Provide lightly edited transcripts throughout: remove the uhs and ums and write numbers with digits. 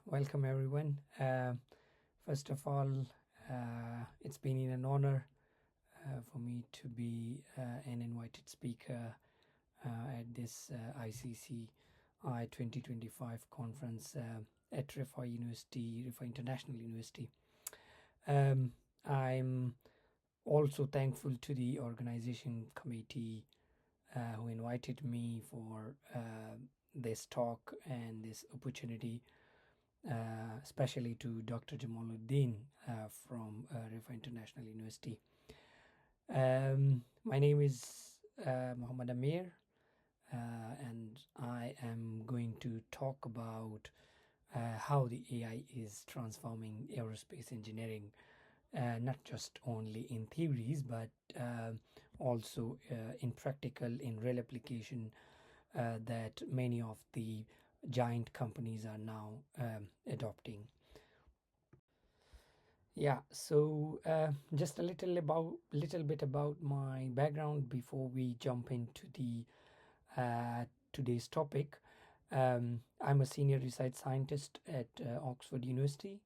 Welcome everyone. First of all, it's been an honor for me to be an invited speaker at this ICCI 2025 conference at 𝗘𝗴𝗶𝗶𝗴𝗏 University, 𝗘𝗴𝗏 International University. I'm also thankful to the organization committee who invited me for this talk and this opportunity. Especially to Dr. 𝗔𝗲𝗿𝗶𝗶𝗏𝗏 from 𝗘𝗏𝗏 International University. My name is Muhammad Aamir, and I am going to talk about how the AI is transforming aerospace engineering, not just only in theories, but also in practical, in real application that many of the giant companies are now adopting. Yeah, so just a little bit about my background before we jump into the today's topic. I'm a senior research scientist at Oxford University,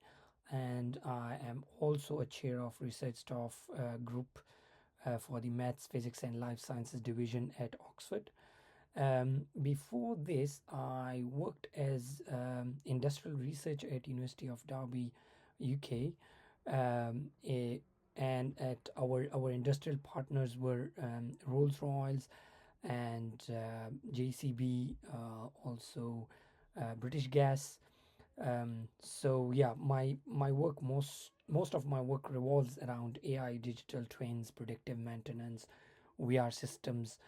and I am also a chair of research staff group for the Maths, Physics and Life Sciences division at Oxford. Before this, I worked as industrial research at University of Derby, UK, and at our industrial partners were Rolls-Royce and JCB, also British Gas. So yeah, my work most of my work revolves around AI, digital twins, predictive maintenance, VR systems.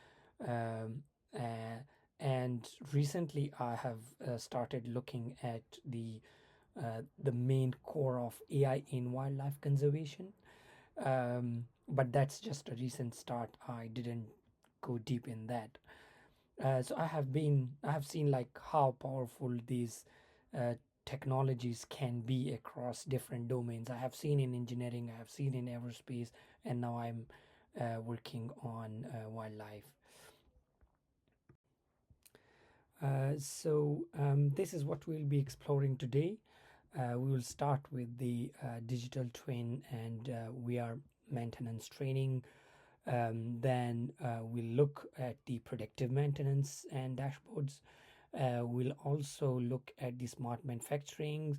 And recently I have started looking at the main core of AI in wildlife conservation, but that's just a recent start. I didn't go deep in that. So I have seen like how powerful these technologies can be across different domains. I have seen in engineering, I have seen in aerospace, and now I'm working on wildlife. So this is what we'll be exploring today. We will start with the digital twin and VR maintenance training. Then we'll look at the predictive maintenance and dashboards. We'll also look at the smart manufacturing,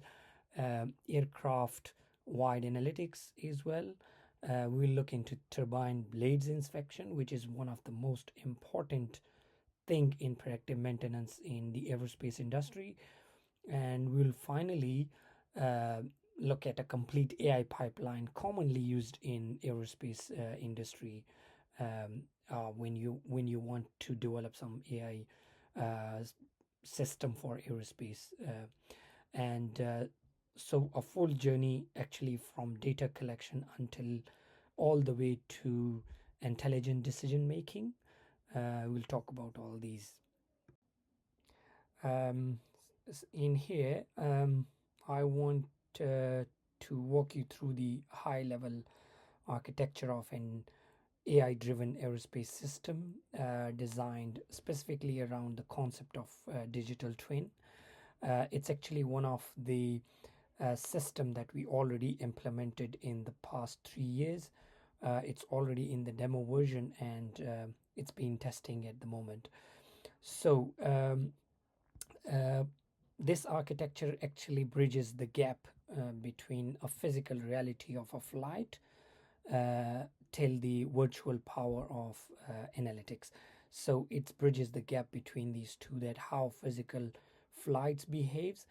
aircraft wide analytics as well. We'll look into turbine blades inspection, which is one of the most important thing in predictive maintenance in the aerospace industry. And we'll finally look at a complete AI pipeline commonly used in aerospace industry when you want to develop some AI system for aerospace. And so a full journey actually from data collection until all the way to intelligent decision making. We'll talk about all these. In here, I want to walk you through the high level architecture of an AI driven aerospace system designed specifically around the concept of digital twin. It's actually one of the system that we already implemented in the past 3 years. It's already in the demo version, and it's been testing at the moment. So this architecture actually bridges the gap between a physical reality of a flight till the virtual power of analytics. So it bridges the gap between these two, that how physical flights behaves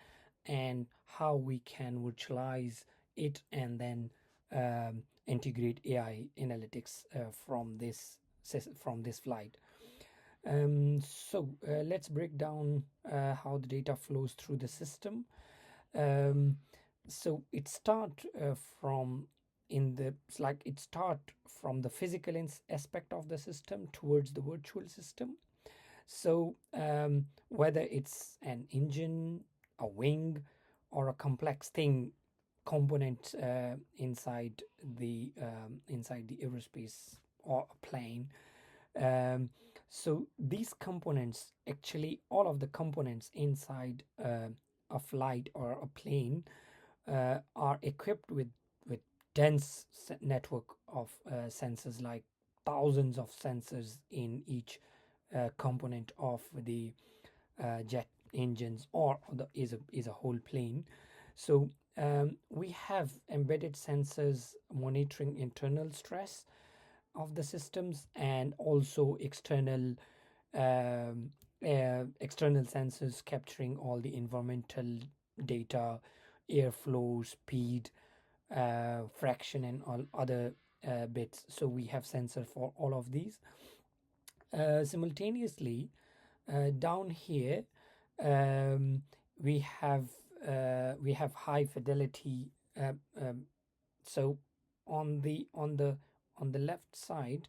and how we can virtualize it and then integrate AI analytics from this flight. So let's break down how the data flows through the system. So it start from the physical aspect of the system towards the virtual system. So whether it's an engine, a wing, or a complex component inside the aerospace or a plane. So these components, actually all of the components inside a flight or a plane are equipped with dense network of sensors, like thousands of sensors in each component of the jet engines, or is a whole plane. So we have embedded sensors monitoring internal stress of the systems, and also external sensors capturing all the environmental data, airflow, speed, fraction, and all other bits. So we have sensor for all of these. Simultaneously, down here, um, we have high fidelity. So on the left side,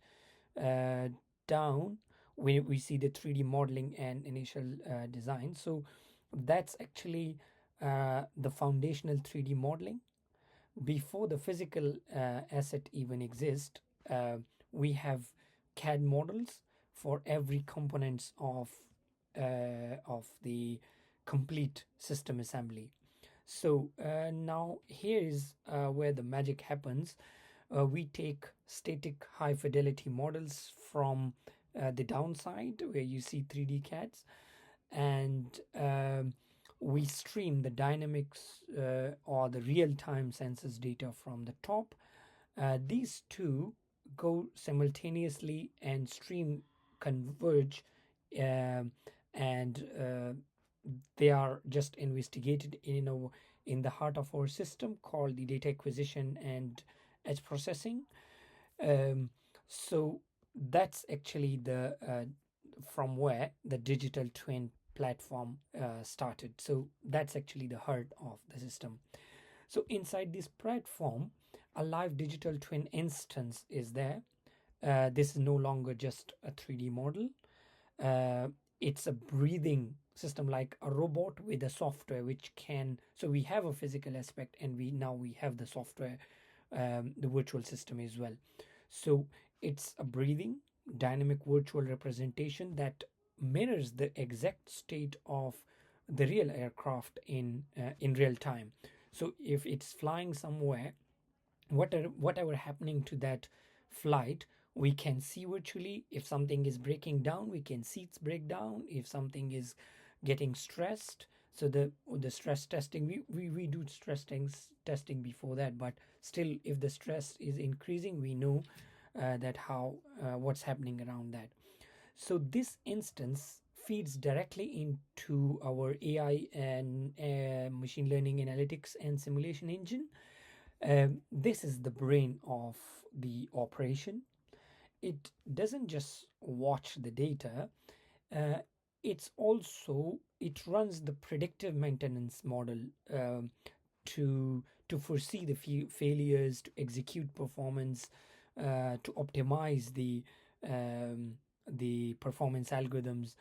uh, down, we see the 3D modeling and initial design. So that's actually the foundational 3D modeling. Before the physical asset even exists, we have CAD models for every components of the complete system assembly. So now here is where the magic happens. We take static high fidelity models from the downside, where you see 3D CADs, and we stream the dynamics or the real-time sensors data from the top. These two go simultaneously and stream converge, um, and they are just investigated in the heart of our system, called the data acquisition and edge processing. Um, so that's actually the from where the digital twin platform started. So that's actually the heart of the system. So inside this platform, a live digital twin instance is there. This is no longer just a 3D model. Uh, it's a breathing system, like a robot with a software which can. So we have a physical aspect, and we have the software, the virtual system as well. So it's a breathing, dynamic virtual representation that mirrors the exact state of the real aircraft in real time. So if it's flying somewhere, whatever happening to that flight, we can see virtually. If something is breaking down, we can see its breakdown. If something is getting stressed, so the stress testing, we do testing before that, but still, if the stress is increasing, we know that how what's happening around that. So this instance feeds directly into our AI and machine learning analytics and simulation engine. This is the brain of the operation. It doesn't just watch the data. Uh, it runs the predictive maintenance model, to foresee the failures, to execute performance, to optimize the performance algorithms,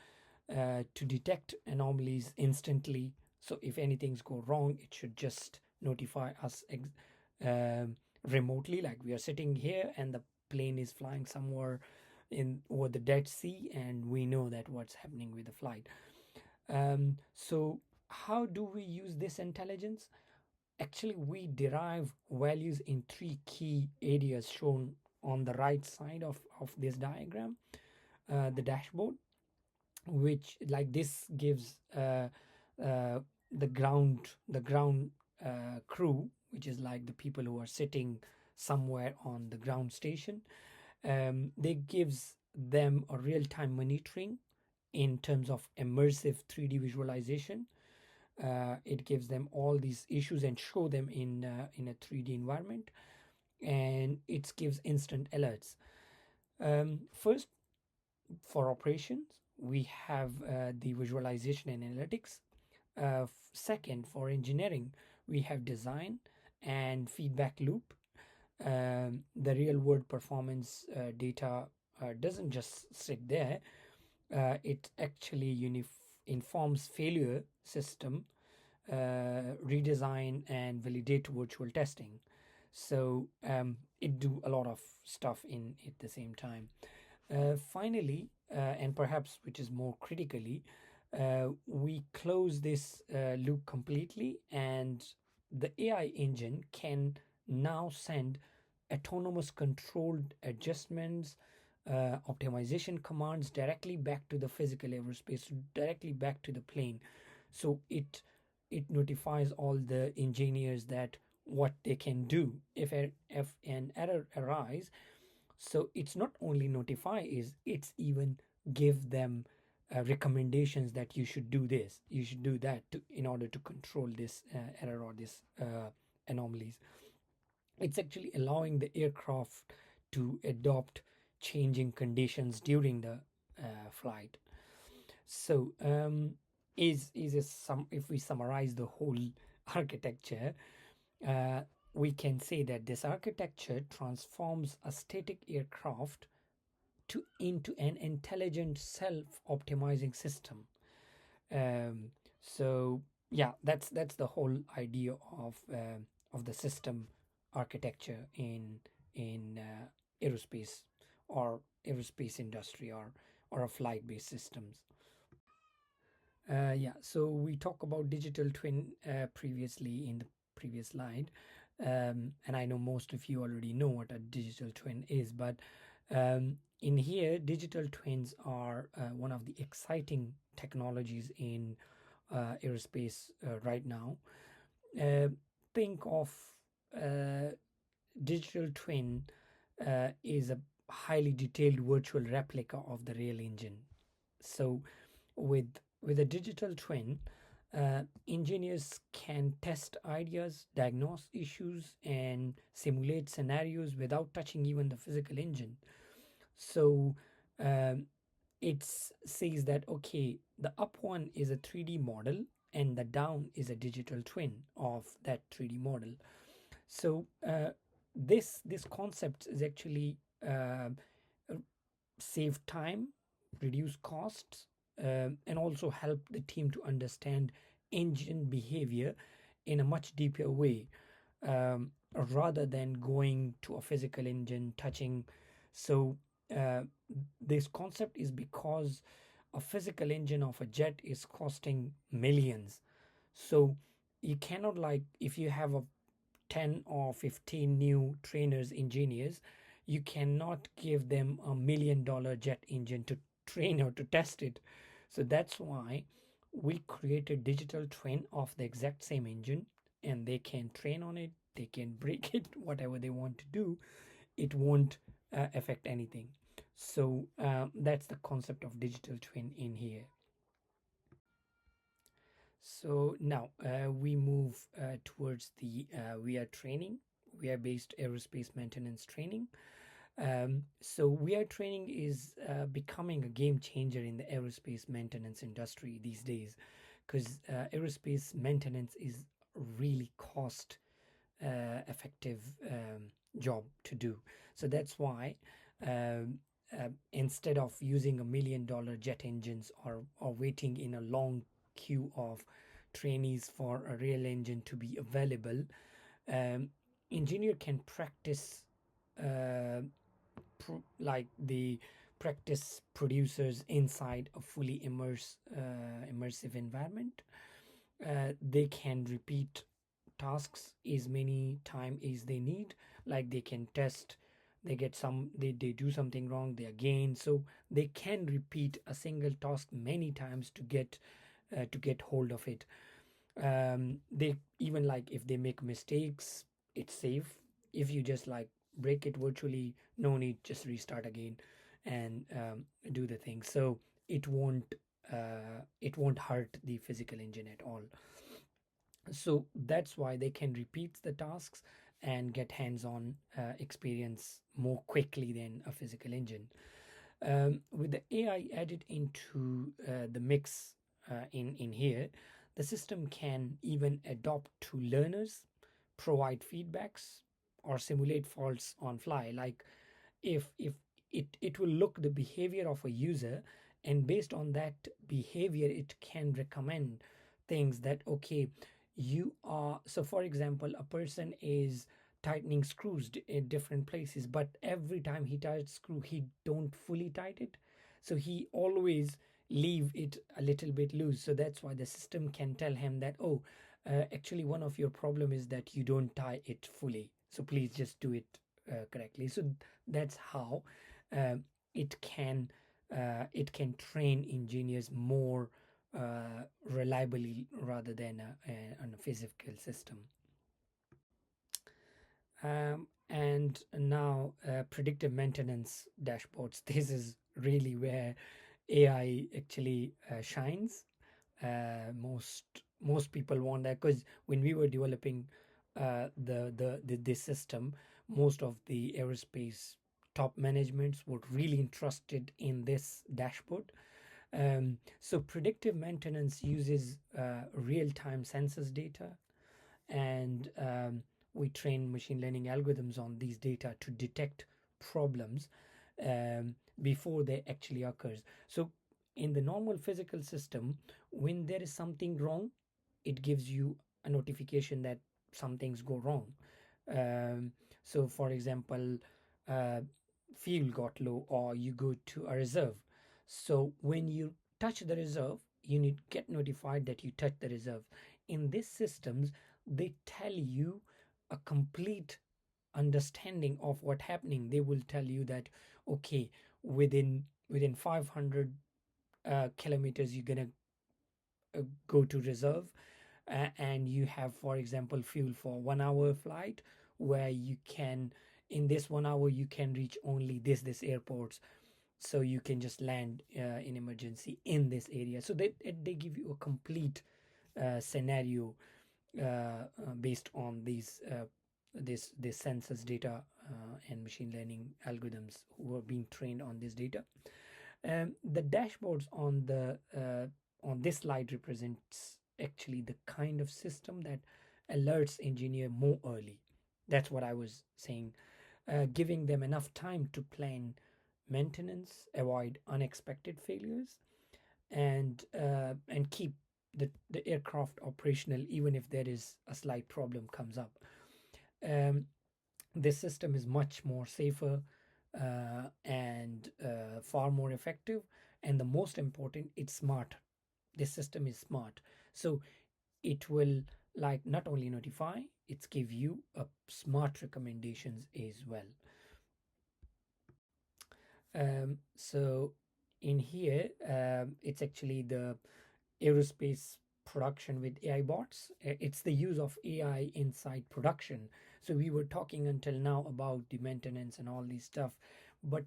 to detect anomalies instantly. So if anything's go wrong, it should just notify us remotely, like we are sitting here and the plane is flying somewhere in over the Dead Sea, and we know that what's happening with the flight. So how do we use this intelligence? Actually, we derive values in three key areas shown on the right side of this diagram. The dashboard, which, like, this gives the ground crew, which is like the people who are sitting somewhere on the ground station. They gives them a real-time monitoring in terms of immersive 3D visualization. It gives them all these issues and show them in a 3D environment, and it gives instant alerts. First, for operations, we have the visualization and analytics. Second, for engineering, we have design and feedback loop. The real world performance data doesn't just sit there. It actually informs failure system, redesign, and validate virtual testing. So it do a lot of stuff in at the same time. Finally, and perhaps which is more critically, we close this loop completely, and the AI engine can now send autonomous controlled adjustments, optimization commands directly back to the physical aerospace, directly back to the plane. So it notifies all the engineers that what they can do if an error arises. So it's not only notify, is it's even give them recommendations that you should do this, you should do that in order to control this error or this anomalies. It's actually allowing the aircraft to adopt changing conditions during the flight. So is a some if we summarize the whole architecture, uh, we can say that this architecture transforms a static aircraft into an intelligent self-optimizing system. So yeah, that's the whole idea of the system architecture in aerospace or aerospace industry or a flight-based systems. Yeah, so we talk about digital twin previously in the previous slide, and I know most of you already know what a digital twin is, but in here, digital twins are one of the exciting technologies in aerospace right now. Uh, think of uh, digital twin is a highly detailed virtual replica of the real engine. So with a digital twin, engineers can test ideas, diagnose issues, and simulate scenarios without touching even the physical engine. So um, it says that okay, the up one is a 3D model and the down is a digital twin of that 3D model. So this concept is actually save time, reduce costs, and also help the team to understand engine behavior in a much deeper way, rather than going to a physical engine touching. So uh, this concept is because a physical engine of a jet is costing millions. So you cannot, like, if you have a 10 or 15 new trainers, engineers, you cannot give them $1 million jet engine to train or to test it. So that's why we created digital twin of the exact same engine, and they can train on it, they can break it, whatever they want to do, it won't affect anything. So that's the concept of digital twin in here. So now we move towards the we are training. We are based aerospace maintenance training. So we are training is becoming a game changer in the aerospace maintenance industry these days, because aerospace maintenance is really cost effective job to do. So that's why instead of using $1 million jet engines or waiting in a long queue of trainees for a real engine to be available, um, engineer can practice like the practice producers inside a fully immersive environment. They can repeat tasks as many time as they need, like they can test, they get some, they do something wrong, they again, so they can repeat a single task many times to get hold of it. They even, like, if they make mistakes, it's safe. If you just like break it virtually, no need, just restart again and do the thing. So it won't hurt the physical engine at all. So that's why they can repeat the tasks and get hands-on experience more quickly than a physical engine. With the AI added into the mix in here, the system can even adapt to learners, provide feedbacks, or simulate faults on fly. Like if it will look the behavior of a user, and based on that behavior it can recommend things that okay, you are, so for example, a person is tightening screws in different places, but every time he tightens screw he don't fully tight it, so he always leave it a little bit loose. So that's why the system can tell him that, oh, actually one of your problem is that you don't tie it fully, so please just do it correctly. So that's how uh, it can train engineers more reliably rather than on a physical system. And now predictive maintenance dashboards. This is really where AI actually shines. Most people want that, because when we were developing this system, most of the aerospace top managements were really interested in this dashboard. So predictive maintenance uses real-time sensors data, and we train machine learning algorithms on these data to detect problems before they actually occurs. So in the normal physical system, when there is something wrong, it gives you a notification that some things go wrong. So for example, uh, fuel got low, or you go to a reserve. So when you touch the reserve, you need get notified that you touch the reserve. In these systems, they tell you a complete understanding of what happening. They will tell you that, okay, within 500 kilometers you're gonna go to reserve, and you have, for example, fuel for 1 hour flight, where you can, in this 1 hour you can reach only this airports, so you can just land in emergency in this area. So they give you a complete scenario based on this census data and machine learning algorithms who are being trained on this data. The dashboards on this slide represents actually the kind of system that alerts engineer more early. That's what I was saying, giving them enough time to plan maintenance, avoid unexpected failures, and keep the aircraft operational even if there is a slight problem comes up. Um, this system is much more safer and far more effective, and the most important, it's smart. This system is smart, so it will like not only notify, it's give you a smart recommendations as well. So in here, it's actually the aerospace production with AI bots. It's the use of AI inside production. So we were talking until now about the maintenance and all these stuff, but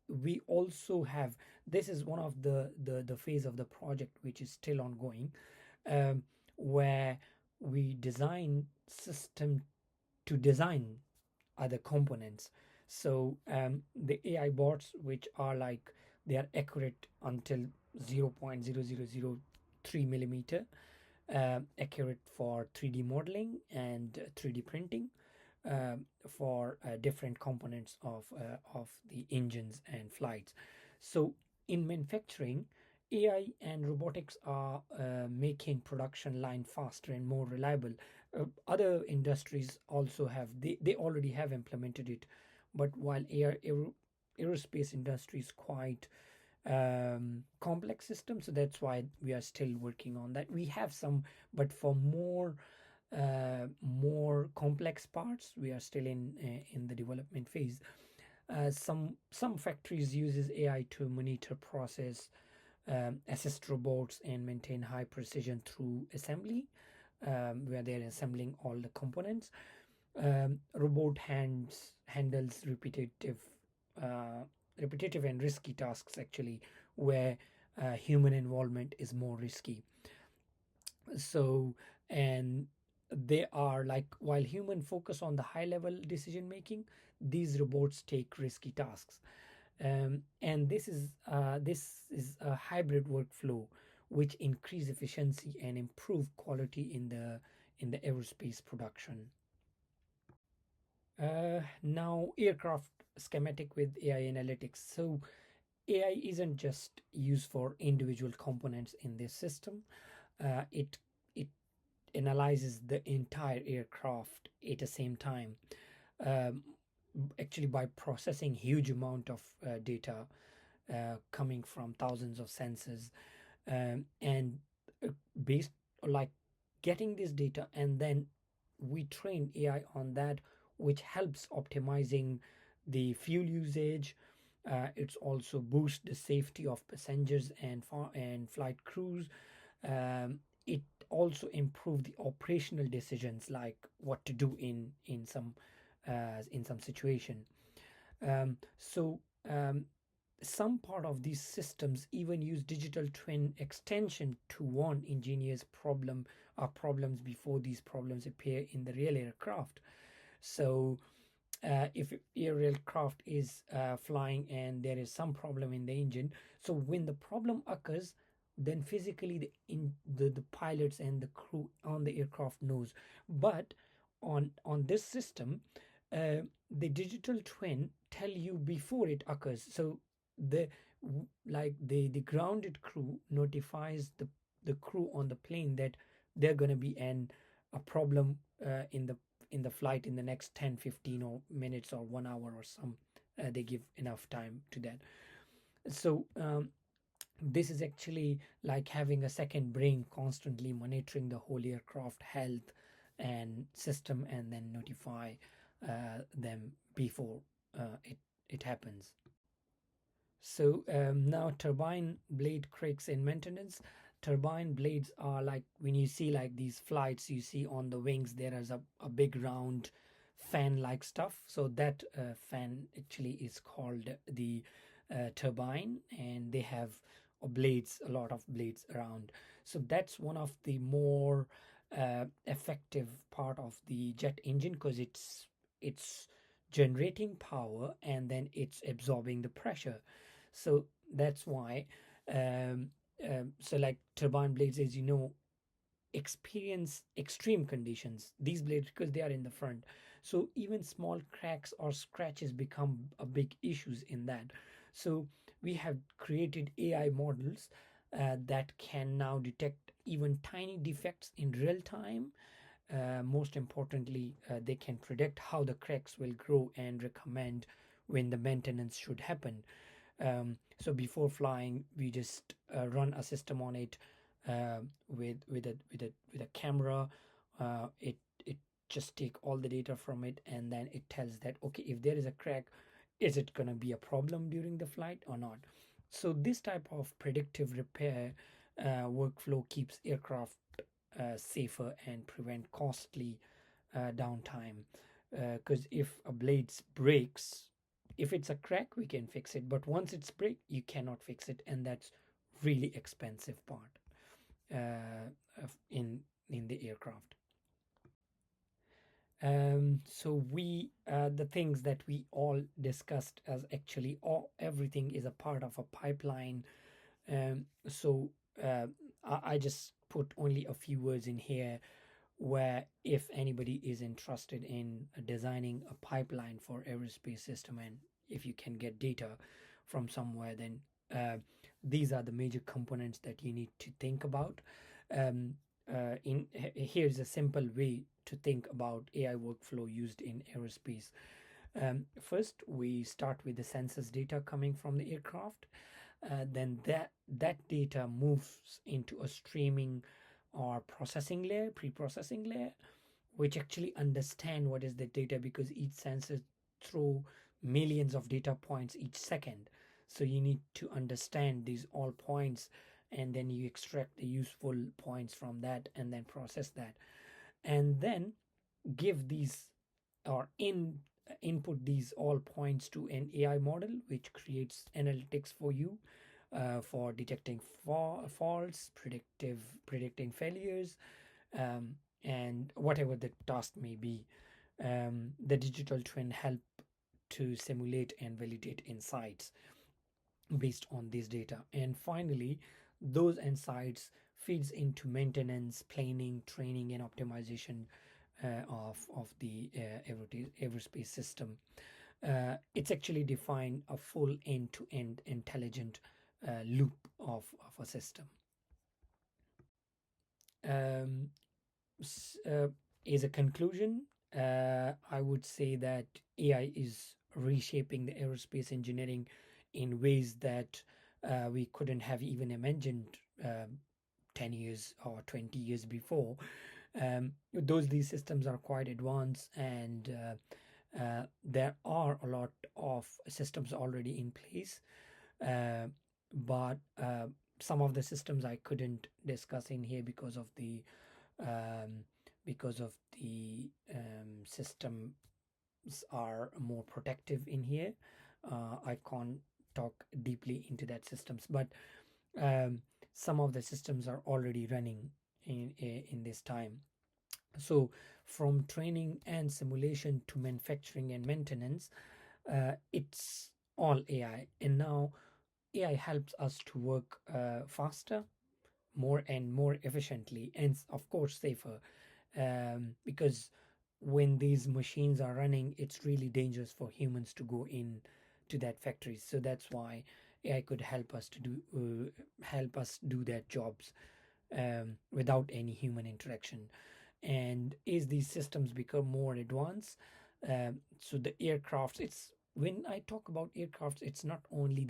we also have, this is one of the phase of the project which is still ongoing, um, where we design system to design other components. So the AI bots, which are like, they are accurate until 0.0003 millimeter, accurate for 3D modeling and 3D printing, for different components of the engines and flights. So in manufacturing, AI and robotics are making production line faster and more reliable. Other industries also have, they already have implemented it, but while aerospace industry is quite complex system, so that's why we are still working on that. We have some, but for more complex parts, we are still in the development phase. Some factories uses AI to monitor process, assist robots, and maintain high precision through assembly, where they're assembling all the components. Robot handles repetitive and risky tasks actually, where human involvement is more risky. So, and they are like, while human focus on the high level decision making, these robots take risky tasks. And this is a hybrid workflow which increase efficiency and improve quality in the aerospace production. Now, aircraft schematic with AI analytics. So AI isn't just used for individual components in this system. It analyzes the entire aircraft at the same time, um, actually by processing huge amount of data. coming from thousands of sensors, and based like getting this data, and then we train AI on that, which helps optimizing the fuel usage. It's also boost the safety of passengers and flight crews. It also improve the operational decisions, like what to do in some situation. So some part of these systems even use digital twin extension to warn engineers problems before these problems appear in the real aircraft. So if aircraft is flying and there is some problem in the engine, so when the problem occurs, then physically the pilots and the crew on the aircraft knows. But on this system, the digital twin tell you before it occurs. So the the grounded crew notifies the crew on the plane that they're going to be a problem in the flight in the next 10, 15 or minutes or 1 hour or some. They give enough time to that. So this is actually like having a second brain constantly monitoring the whole aircraft health and system, and then notify them before it happens. So now turbine blade cracks in maintenance. Turbine blades are like when you see like these flights, you see on the wings there is a big round fan like stuff. So that fan actually is called the turbine, and they have a lot of blades around. So that's one of the more effective part of the jet engine, because it's generating power and then it's absorbing the pressure. So that's why so like turbine blades, as you know, experience extreme conditions, these blades, because they are in the front. So even small cracks or scratches become a big issues in that. So we have created AI models that can now detect even tiny defects in real time. Most importantly, they can predict how the cracks will grow and recommend when the maintenance should happen. So before flying, we just run a system on it with a camera. It just take all the data from it, and then it tells that okay, if there is a crack, is it gonna be a problem during the flight or not? So this type of predictive repair workflow keeps aircraft safer and prevent costly downtime. Because if a blade breaks, if it's a crack, we can fix it, but once it's break, you cannot fix it, and that's really expensive part in the aircraft. So we the things that we all discussed as actually everything is a part of a pipeline. So I just put only a few words in here, where if anybody is interested in designing a pipeline for aerospace system, and if you can get data from somewhere, then these are the major components that you need to think about. Here's a simple way to think about AI workflow used in aerospace. First, we start with the sensors data coming from the aircraft. Then that data moves into a streaming or processing layer, pre-processing layer, which actually understand what is the data, because each sensor throw millions of data points each second. So you need to understand these all points, and then you extract the useful points from that and then process that, and then give these or input these all points to an AI model, which creates analytics for you for detecting faults, predicting failures, and whatever the task may be. The digital twin help to simulate and validate insights based on this data, and finally, those insights feeds into maintenance, planning, training, and optimization of the aerospace system. It's actually defined a full end-to-end intelligent loop of a system. Um, as a conclusion, I would say that AI is reshaping the aerospace engineering in ways that we couldn't have even imagined 10 years or 20 years before. These systems are quite advanced, and there are a lot of systems already in place, but some of the systems I couldn't discuss in here because of the systems are more protective in here. I can't talk deeply into that systems, but some of the systems are already running in this time. So from training and simulation to manufacturing and maintenance, it's all AI. And now AI helps us to work faster, more and more efficiently, and of course safer, because when these machines are running, it's really dangerous for humans to go in to that factory. So that's why AI could help us do that jobs without any human interaction. And as these systems become more advanced, so the aircrafts, it's when I talk about aircrafts, it's not only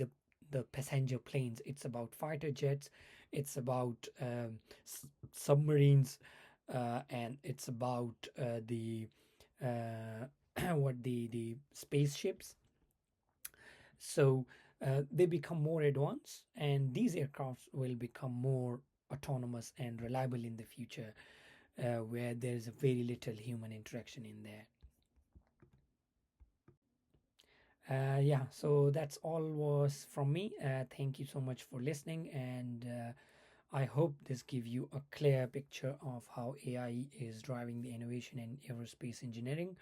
the passenger planes, it's about fighter jets, it's about submarines, and it's about the the spaceships. So they become more advanced, and these aircrafts will become more autonomous and reliable in the future, where there's very little human interaction in there. Yeah, so that's all was from me. Thank you so much for listening, and I hope this gives you a clear picture of how AI is driving the innovation in aerospace engineering.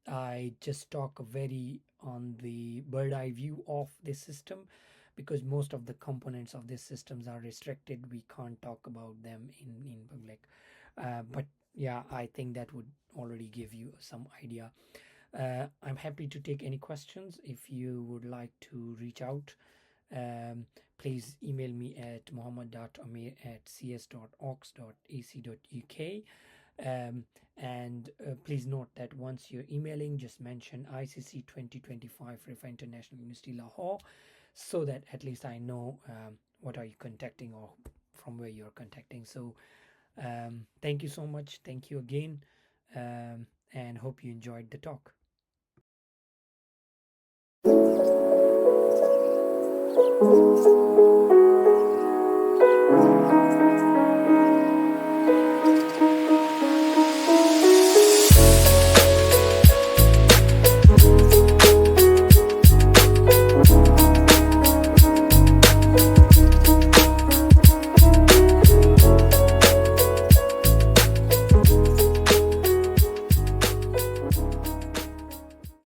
I just talk very on the bird eye view of this system, because most of the components of these systems are restricted. We can't talk about them in public. But yeah, I think that would already give you some idea. I'm happy to take any questions. If you would like to reach out, please email me at mohammed.aamir@cs.ox.ac.uk. And please note that once you're emailing, just mention ICC 2025 Rifa International University Lahore, so that at least I know what are you contacting or from where you're contacting. So thank you so much. Thank you again, and hope you enjoyed the talk.